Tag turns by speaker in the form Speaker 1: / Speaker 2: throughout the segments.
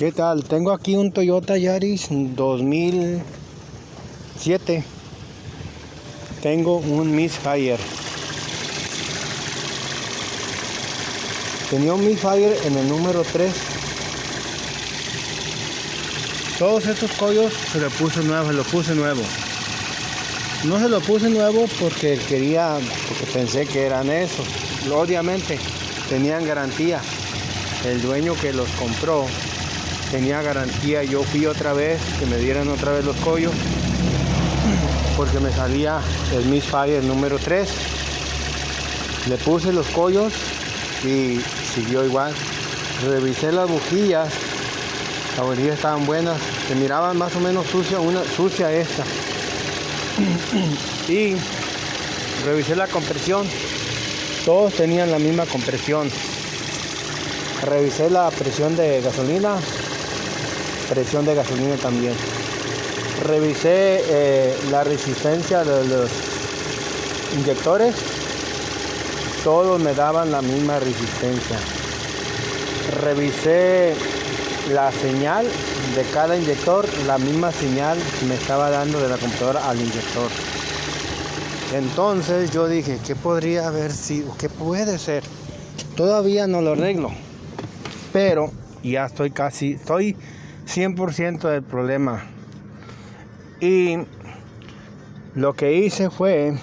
Speaker 1: ¿Qué tal? Tengo aquí un Toyota Yaris 2007. Tengo un Misfire. Tenía un Misfire en el número 3. Todos estos collos se lo puse nuevo. No se lo puse nuevo porque pensé que eran esos. Obviamente tenían garantía. El dueño que los compró tenía garantía. Yo fui otra vez, que me dieran otra vez los collos, porque me salía el Misfire número 3. Le puse los collos y siguió igual. Revisé las bujías estaban buenas, se miraban más o menos sucia esta. Y revisé la compresión, todos tenían la misma compresión. Revisé la presión de gasolina también. Revisé la resistencia de los inyectores, todos me daban la misma resistencia. Revisé la señal de cada inyector, la misma señal me estaba dando de la computadora al inyector. Entonces yo dije, ¿qué podría haber sido? ¿Qué puede ser? Todavía no lo arreglo, pero ya estoy 100% del problema. Y lo que hice fue,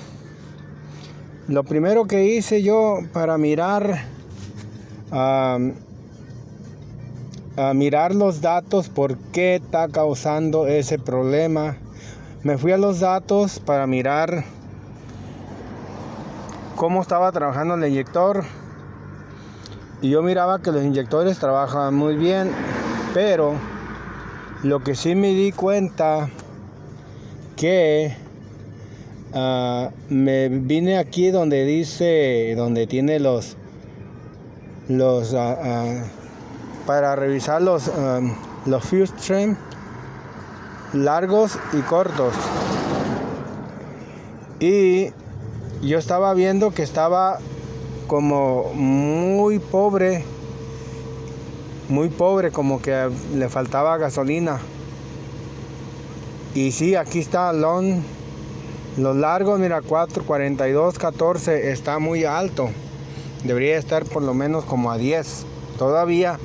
Speaker 1: lo primero que hice yo para mirar los datos, por qué está causando ese problema. Me fui a los datos para mirar cómo estaba trabajando el inyector. Y yo miraba que los inyectores trabajaban muy bien, pero lo que sí me di cuenta que me vine aquí donde dice, donde tiene los para revisar los fuse trim largos y cortos, y yo estaba viendo que estaba como muy pobre, como que le faltaba gasolina. Y sí, aquí está los largos, mira, 42, 14, está muy alto. Debería estar por lo menos como a 10 todavía.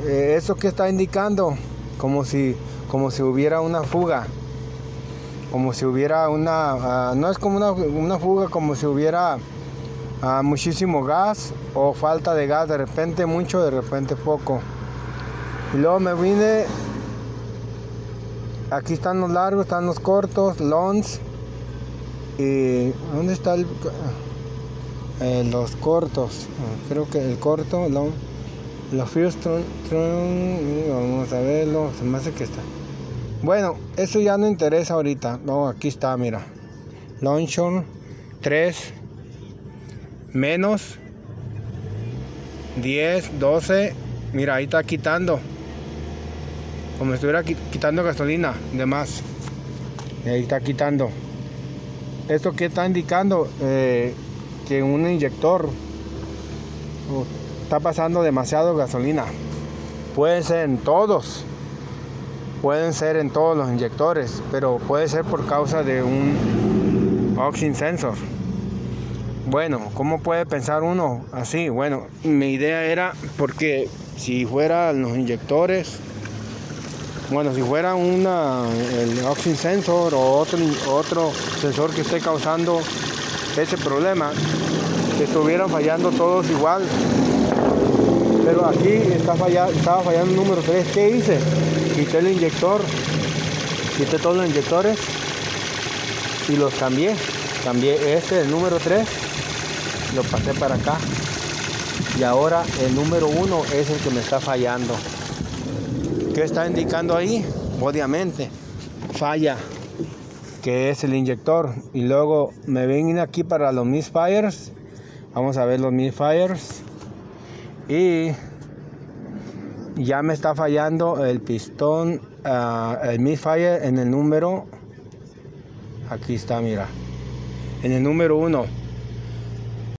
Speaker 1: ¿Eso qué está indicando? Como si hubiera una fuga. Como si hubiera no es como una fuga, como si hubiera muchísimo gas o falta de gas, de repente mucho, de repente poco. Y luego me vine, aquí están los largos, están los cortos, longs. Y ¿dónde está los cortos? Creo que el corto, los fuse trim, vamos a verlo, se me hace que está. Bueno, eso ya no interesa ahorita. No, aquí está, mira. Launcher 3 menos 10, 12. Mira, ahí está quitando. Como si estuviera quitando gasolina de más. Y ahí está quitando. ¿Esto qué está indicando? Que un inyector está pasando demasiado gasolina. Pueden ser en todos los inyectores, pero puede ser por causa de un oxygen sensor. Bueno, ¿cómo puede pensar uno así? Bueno, mi idea era, porque si fueran los inyectores, bueno, si fuera el oxygen sensor o otro sensor que esté causando ese problema, que estuvieran fallando todos igual. Pero aquí estaba fallando el número 3. ¿Qué hice? Quité el inyector, quité todos los inyectores y los cambié. El número 3, lo pasé para acá. Y ahora el número 1 es el que me está fallando. ¿Qué está indicando ahí? Obviamente, falla, que es el inyector. Y luego me vine aquí para los Misfires. Vamos a ver los Misfires. Y ya me está fallando el pistón, el Misfire en el número. Aquí está, mira. En el número 1.